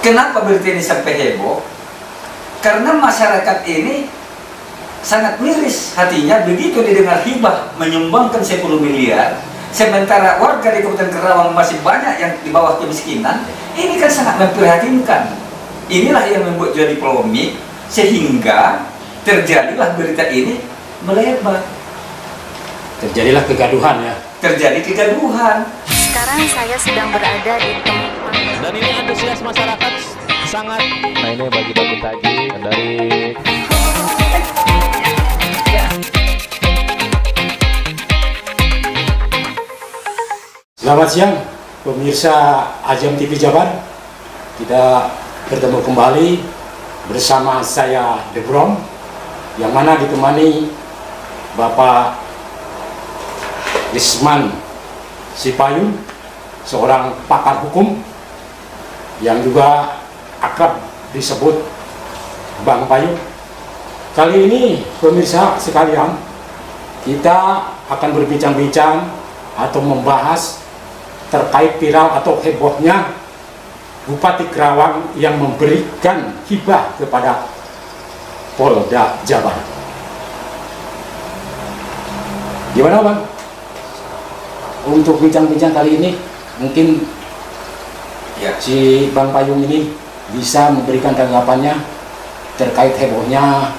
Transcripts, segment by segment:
Kenapa berita ini sampai heboh? Karena masyarakat ini sangat miris hatinya begitu didengar hibah menyumbangkan 10 miliar, sementara warga di Kabupaten Karawang masih banyak yang di bawah kemiskinan. Ini kan sangat memprihatinkan. Inilah yang membuat jadi polemik sehingga terjadilah berita ini melebar. Terjadilah kegaduhan ya. Terjadi kegaduhan. Sekarang saya sedang berada di tempat. Dan ini antusias masyarakat sangat. Nah ini bagi-bagi takjil dari Selamat siang pemirsa Ajam TV Jabar. Kita bertemu kembali bersama saya The Brom, yang mana ditemani Bapak Isman Sipayung, seorang pakar hukum yang juga akrab disebut Bang Payung. Kali ini pemirsa sekalian, kita akan berbincang-bincang atau membahas terkait viral atau hebohnya Bupati Karawang yang memberikan hibah kepada Polda Jabar. Gimana Bang? Untuk bincang-bincang kali ini mungkin Ya. si Bang Payung ini bisa memberikan tanggapannya terkait hebohnya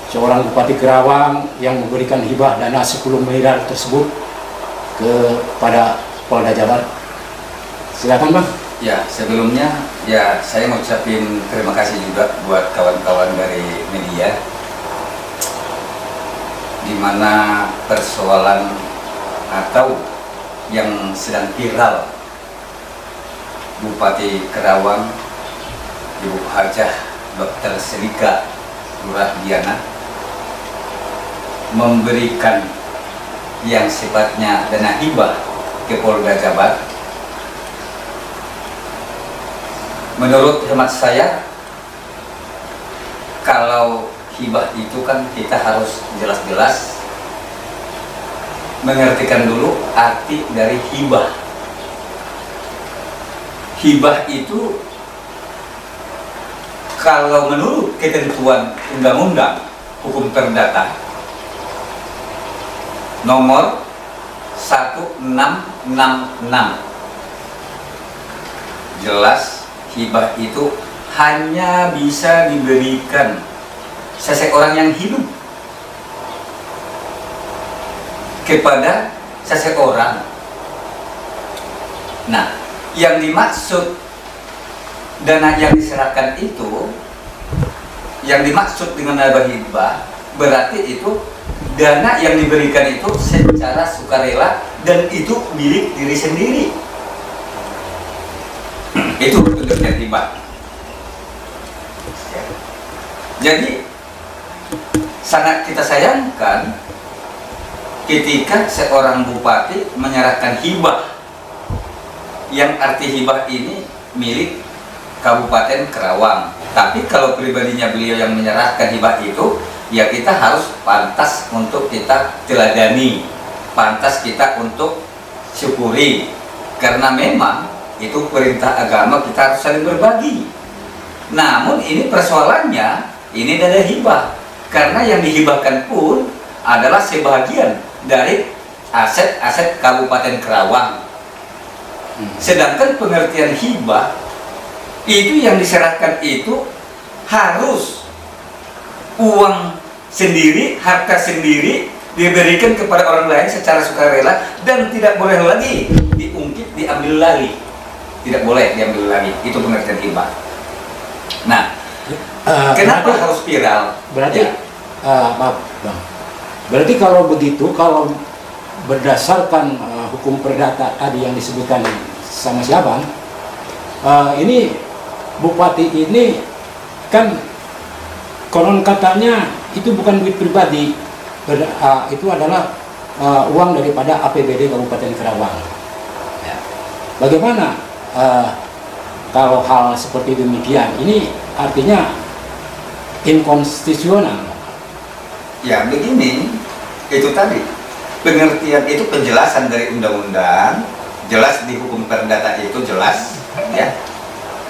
seorang Bupati Karawang yang memberikan hibah dana 10 miliar tersebut kepada Polda Jabar. Silakan Bang. Ya, sebelumnya ya saya mau ucapin terima kasih juga buat kawan-kawan dari media, di mana persoalan atau yang sedang viral Bupati Karawang Ibu Hajah Dr. Selika Nurahdiana memberikan yang sifatnya dana hibah ke Polda Jabar. Menurut hemat saya, kalau hibah itu kan kita harus jelas-jelas mengertikan dulu arti dari hibah. Hibah itu kalau menurut ketentuan Undang-Undang Hukum Perdata nomor 1666, jelas hibah itu hanya bisa diberikan seseorang yang hidup kepada seseorang. Nah, yang dimaksud dana yang diserahkan itu, yang dimaksud dengan dana hibah, berarti itu dana yang diberikan itu secara sukarela dan itu milik diri sendiri. Itu bentuknya hibah. Jadi sangat kita sayangkan ketika seorang bupati menyerahkan hibah, yang arti hibah ini milik Kabupaten Karawang. Tapi kalau pribadinya beliau yang menyerahkan hibah itu, ya kita harus pantas untuk kita teladani, pantas kita untuk syukuri, karena memang itu perintah agama, kita harus saling berbagi. Namun ini persoalannya, ini dana hibah, karena yang dihibahkan pun adalah sebagian dari aset-aset Kabupaten Karawang. Sedangkan pengertian hibah itu yang diserahkan itu harus uang sendiri, harta sendiri diberikan kepada orang lain secara sukarela dan tidak boleh lagi diungkit, diambil lagi. Tidak boleh diambil lagi. Itu pengertian hibah. Nah, kenapa berarti, harus viral? Berarti, Ya. maaf Bang. Berarti kalau begitu, kalau berdasarkan hukum perdata tadi yang disebutkan sama si Abang, ini Bupati ini kan konon katanya itu bukan duit pribadi, itu adalah uang daripada APBD Kabupaten Karawang. Ya. Bagaimana kalau hal seperti demikian? Ini artinya inkonstitusional. Ya begini, itu tadi pengertian itu penjelasan dari undang-undang, jelas di hukum perdata itu jelas, ya.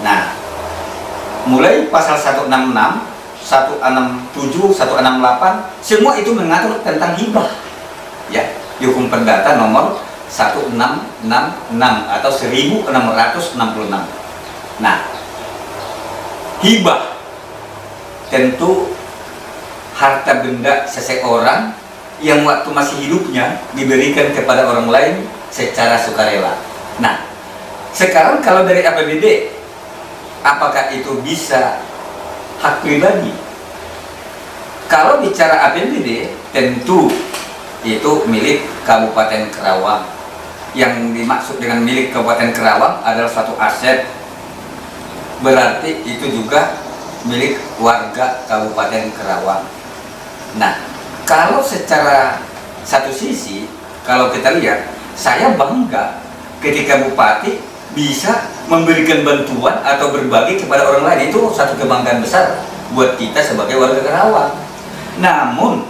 Nah, mulai pasal 166, 167, 168, semua itu mengatur tentang hibah. Ya, di hukum perdata nomor 1666 atau 1666. Nah, hibah tentu harta benda seseorang yang waktu masih hidupnya diberikan kepada orang lain secara sukarela. Nah, sekarang kalau dari APBD, apakah itu bisa hak pribadi? Kalau bicara APBD, tentu itu milik Kabupaten Kerawang. Yang dimaksud dengan milik Kabupaten Kerawang adalah suatu aset, berarti itu juga milik warga Kabupaten Kerawang. Nah, kalau secara satu sisi, kalau kita lihat, saya bangga ketika bupati bisa memberikan bantuan atau berbagi kepada orang lain. Itu satu kebanggaan besar buat kita sebagai warga Kerawang. Namun,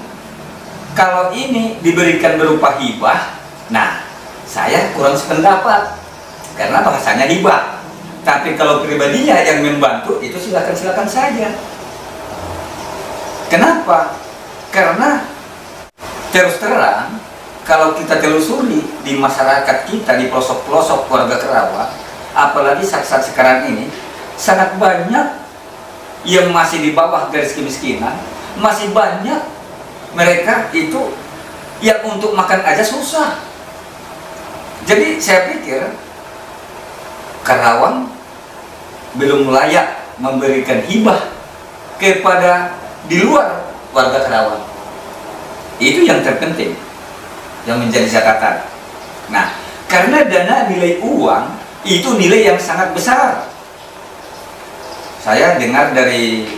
kalau ini diberikan berupa hibah, nah, saya kurang sependapat karena bahasanya hibah. Tapi kalau pribadinya yang membantu, itu silakan saja. Kenapa? Karena terus terang, kalau kita telusuri di masyarakat kita, di pelosok-pelosok warga Kerawang, apalagi saat-saat sekarang ini, sangat banyak yang masih di bawah garis kemiskinan, masih banyak mereka itu yang untuk makan aja susah. Jadi saya pikir Kerawang belum layak memberikan hibah kepada di luar warga Kerawang. Itu yang terpenting, yang menjadi catatan. Nah, karena dana nilai uang itu nilai yang sangat besar. Saya dengar dari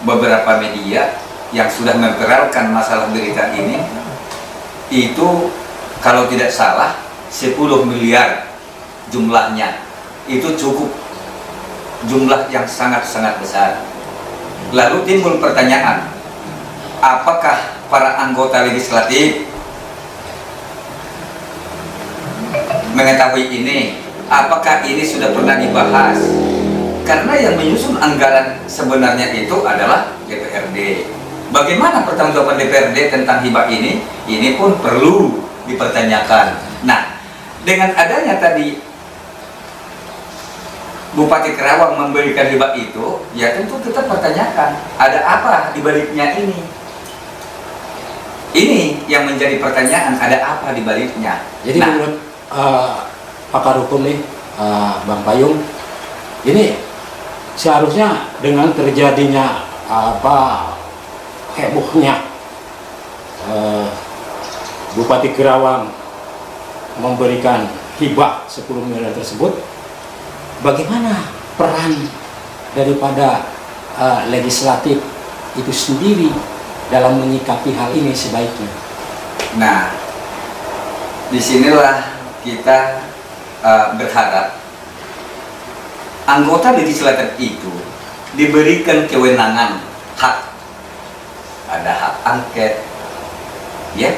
beberapa media yang sudah memviralkan masalah berita ini, itu kalau tidak salah 10 miliar jumlahnya. Itu cukup jumlah yang sangat-sangat besar. Lalu timbul pertanyaan, apakah para anggota legislatif mengetahui ini? Apakah ini sudah pernah dibahas? Karena yang menyusun anggaran sebenarnya itu adalah DPRD. Bagaimana pertanggungjawaban DPRD tentang hibah ini? Ini pun perlu dipertanyakan. Nah, dengan adanya tadi Bupati Kerawang memberikan hibah itu, ya tentu kita pertanyakan, ada apa di baliknya ini? Ini yang menjadi pertanyaan, ada apa di baliknya? Jadi menurut pakar hukum nih, Bang Payung, ini seharusnya dengan terjadinya hebohnya Bupati Kerawang memberikan hibah 10 miliar tersebut, bagaimana peran daripada legislatif itu sendiri dalam menyikapi hal ini sebaiknya? Nah, disinilah kita berharap anggota legislatif itu diberikan kewenangan, hak, ada hak angket, ya,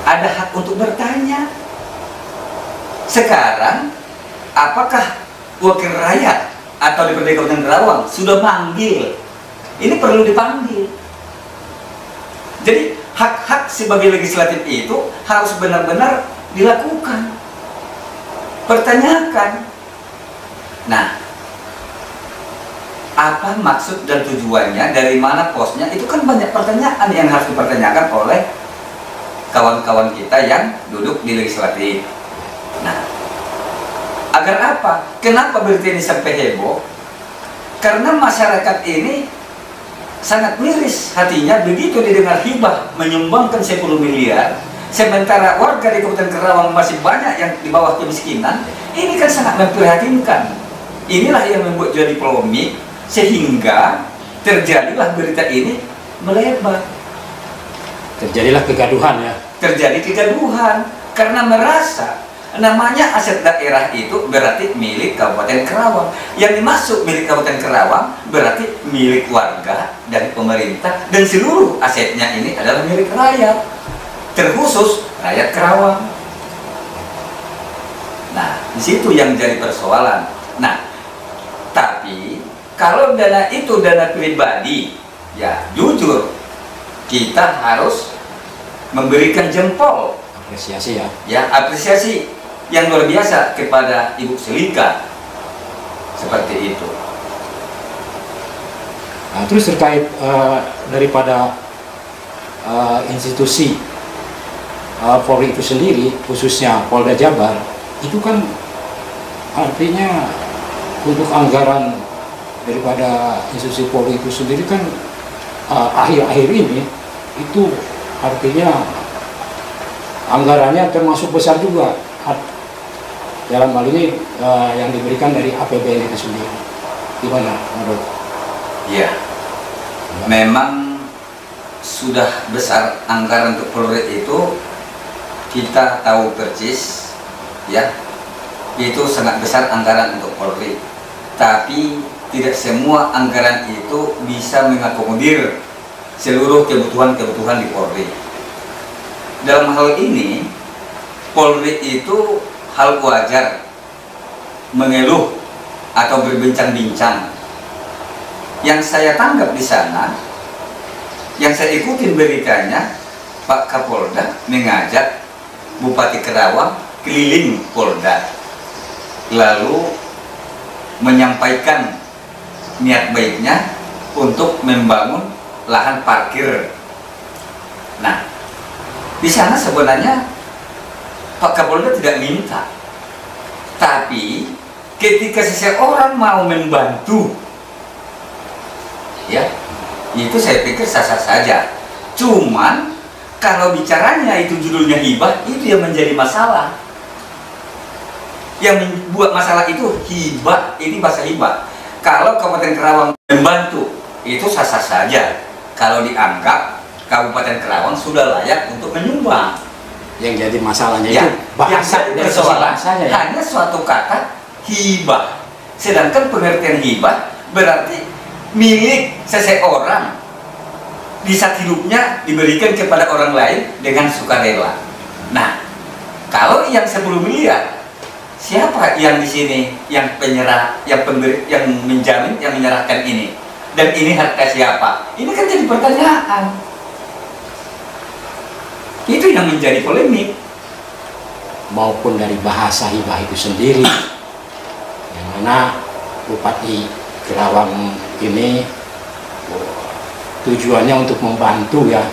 ada hak untuk bertanya. Sekarang, apakah wakil rakyat atau DPRD Kabupaten Kerawang sudah manggil? Ini perlu dipanggil. Jadi hak-hak sebagai legislatif itu harus benar-benar dilakukan, pertanyakan. Nah, apa maksud dan tujuannya, dari mana posnya, itu kan banyak pertanyaan yang harus dipertanyakan oleh kawan-kawan kita yang duduk di legislatif. Nah, agar apa? Kenapa berita ini sampai heboh? Karena masyarakat ini sangat miris hatinya begitu didengar hibah menyumbangkan 10 miliar, sementara warga di Kabupaten Kerawang masih banyak yang di bawah kemiskinan. Ini kan sangat memprihatinkan. Inilah yang membuat jadi polemik, sehingga terjadilah berita ini melebar. Terjadilah kegaduhan ya. Terjadi kegaduhan karena merasa namanya aset daerah itu berarti milik Kabupaten Kerawang. Yang dimaksud milik Kabupaten Kerawang berarti milik warga dan pemerintah, dan seluruh asetnya ini adalah milik rakyat, terkhusus rakyat Kerawang. Nah, di situ yang jadi persoalan. Nah, tapi Kalau dana itu dana pribadi, ya jujur kita harus memberikan jempol, Apresiasi ya. ya apresiasi yang luar biasa kepada Ibu Selika, seperti itu. Nah, terus terkait daripada institusi Polri itu sendiri, khususnya Polda Jabar, itu kan artinya untuk anggaran daripada institusi Polri itu sendiri kan akhir-akhir ini itu artinya anggarannya termasuk besar juga dalam hal ini yang diberikan dari APBN itu sendiri. Gimana menurut? Ya, memang sudah besar anggaran untuk Polri itu, kita tahu persis, ya, itu sangat besar anggaran untuk Polri. Tapi tidak semua anggaran itu bisa mengakomodir seluruh kebutuhan-kebutuhan di Polri. Dalam hal ini, Polri itu hal wajar mengeluh atau berbincang-bincang. Yang saya tangkap di sana, yang saya ikutin beritanya, Pak Kapolda mengajak Bupati Kerawang keliling Polda, lalu menyampaikan niat baiknya untuk membangun lahan parkir. Nah, di sana sebenarnya Pak Kapolda tidak minta, tapi ketika seseorang mau membantu, ya, itu saya pikir sah-sah saja. Cuman kalau bicaranya itu judulnya hibah, itu yang menjadi masalah. Yang membuat masalah itu hibah, ini bahasa hibah. Kalau Kabupaten Kerawang membantu, itu sah-sah saja kalau dianggap Kabupaten Kerawang sudah layak untuk menyumbang. Yang jadi masalahnya Ya, itu bahasa yang dari sisi persoalan bahasanya ya. hanya suatu kata hibah. Sedangkan pengertian hibah berarti milik seseorang, di saat hidupnya diberikan kepada orang lain dengan sukarela. Nah, kalau yang 10 miliar, siapa yang di sini yang penyerah, yang pemberi, yang menjamin, yang menyerahkan ini? Dan ini harta siapa? Ini kan jadi pertanyaan. Itu yang menjadi polemik. Maupun dari bahasa hibah itu sendiri, yang mana Bupati Kerawang ini tujuannya untuk membantu ya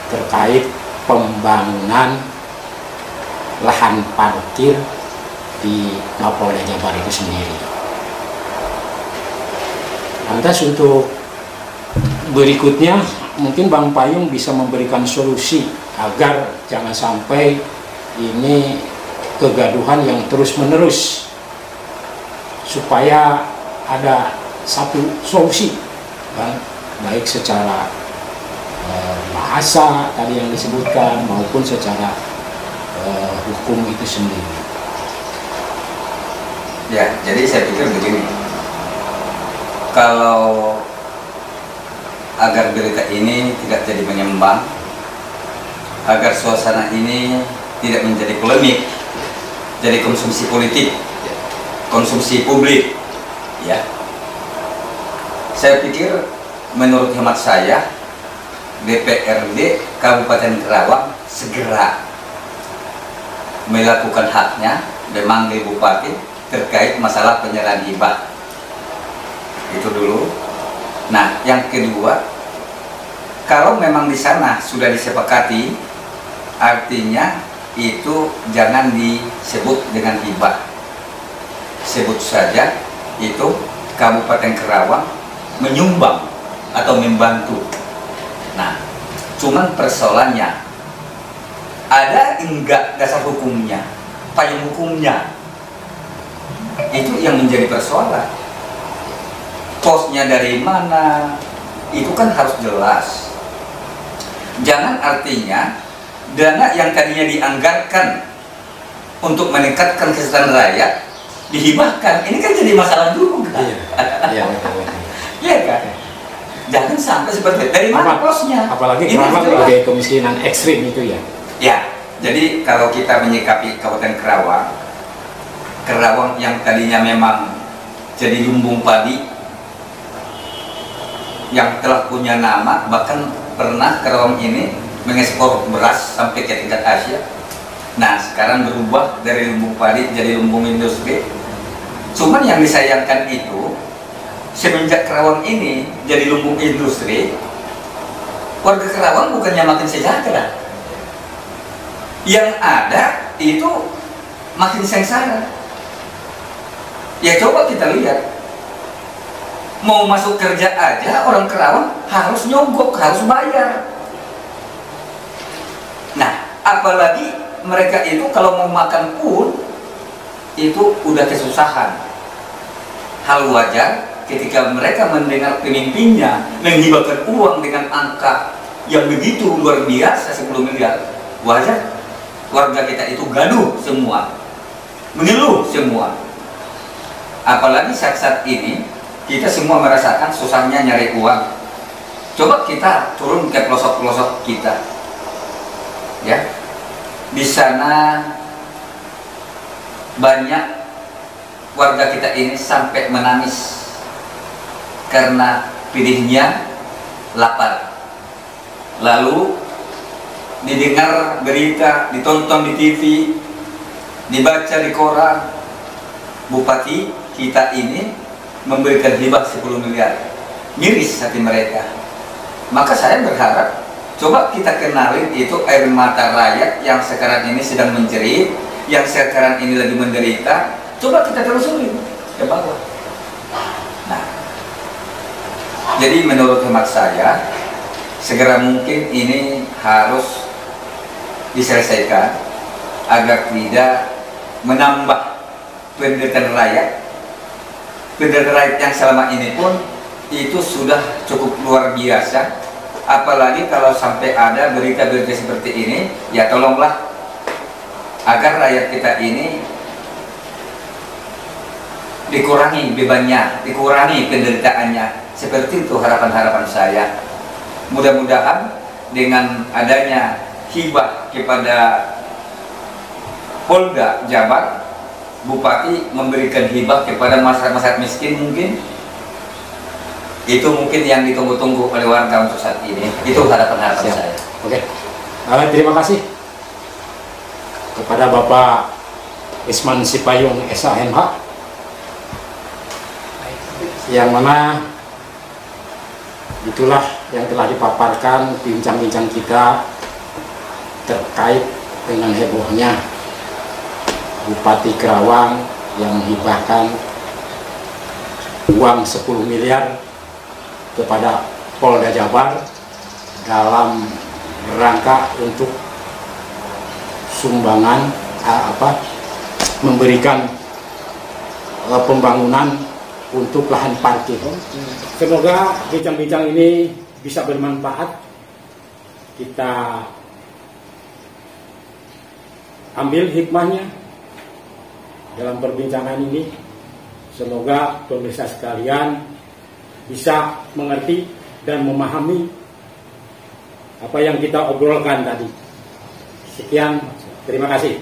terkait pembangunan lahan parkir di Mapolda Jabar itu sendiri. Lantas untuk berikutnya mungkin Bang Payung bisa memberikan solusi agar jangan sampai ini kegaduhan yang terus-menerus, supaya ada satu solusi, kan? Baik secara bahasa tadi yang disebutkan maupun secara hukum itu sendiri. Ya, jadi saya pikir begini, kalau agar berita ini tidak jadi menyembang, agar suasana ini tidak menjadi polemik, jadi konsumsi politik, konsumsi publik, ya. Saya pikir, menurut hemat saya, DPRD Kabupaten Kerawang segera melakukan haknya, memanggil Bupati terkait masalah penyerahan hibah. Itu dulu. Nah, yang kedua, kalau memang di sana sudah disepakati, artinya itu jangan disebut dengan hibah, sebut saja itu Kabupaten Kerawang menyumbang atau membantu. Nah, cuman persoalannya ada enggak dasar hukumnya, payung hukumnya, itu yang menjadi persoalan. Posnya dari mana, itu kan harus jelas. Jangan artinya dana yang tadinya dianggarkan untuk meningkatkan kesejahteraan rakyat dihibahkan, ini kan jadi masalah juga. Iya, Iya kan? Jangan sampai seperti itu. Dari mana posnya? Apalagi Ini Kerawang jelas. sebagai kemiskinan ekstrim itu ya. Ya, jadi kalau kita menyikapi Kabupaten Kerawang, Kerawang yang tadinya memang jadi lumbung padi, yang telah punya nama, bahkan pernah Kerawang ini mengekspor beras sampai ke tingkat Asia. Nah, sekarang berubah dari lumbung padi jadi lumbung industri. Cuman yang disayangkan itu, semenjak Kerawang ini jadi lumbung industri, warga Kerawang bukannya makin sejahtera. Yang ada itu makin sengsara. Ya coba kita lihat, mau masuk kerja aja orang Kerawang harus nyogok, harus bayar. Nah, apalagi mereka itu kalau mau makan pun itu udah kesusahan. Hal wajar ketika mereka mendengar pemimpinnya menghibahkan uang dengan angka yang begitu luar biasa 10 miliar. Wajar warga kita itu gaduh semua, mengeluh semua. Apalagi saat ini kita semua merasakan susahnya nyari uang. Coba kita turun ke pelosok-pelosok kita, ya. Di sana banyak warga kita ini sampai menangis karena pilihnya lapar. Lalu didengar berita, ditonton di TV, dibaca di koran, bupati kita ini memberikan hibah 10 miliar. Miris hati mereka. Maka saya berharap coba kita kenalin itu air mata rakyat yang sekarang ini sedang menjerit, yang sekarang ini lagi menderita. Coba kita telusurin ke bawah. Nah, jadi menurut hemat saya, segera mungkin ini harus diselesaikan agar tidak menambah penderitaan rakyat. Penderitaan rakyat yang selama ini pun itu sudah cukup luar biasa. Apalagi kalau sampai ada berita-berita seperti ini, ya tolonglah agar rakyat kita ini dikurangi bebannya, dikurangi penderitaannya. Seperti itu harapan-harapan saya. Mudah-mudahan dengan adanya hibah kepada Polda Jabar, Bupati memberikan hibah kepada masyarakat miskin, mungkin itu mungkin yang ditunggu-tunggu oleh warga untuk saat ini. Itu harapan-harapan saya. Oke. Terima kasih kepada Bapak Isman Sipayung SHMH, yang mana itulah yang telah dipaparkan bincang-bincang kita terkait dengan hebohnya Bupati Kerawang yang menghibahkan uang 10 miliar kepada Polda Jabar dalam rangka untuk sumbangan memberikan pembangunan untuk lahan parkir. Semoga bincang-bincang ini bisa bermanfaat. Kita ambil hikmahnya dalam perbincangan ini. Semoga pemirsa sekalian bisa mengerti dan memahami apa yang kita obrolkan tadi. Sekian, terima kasih.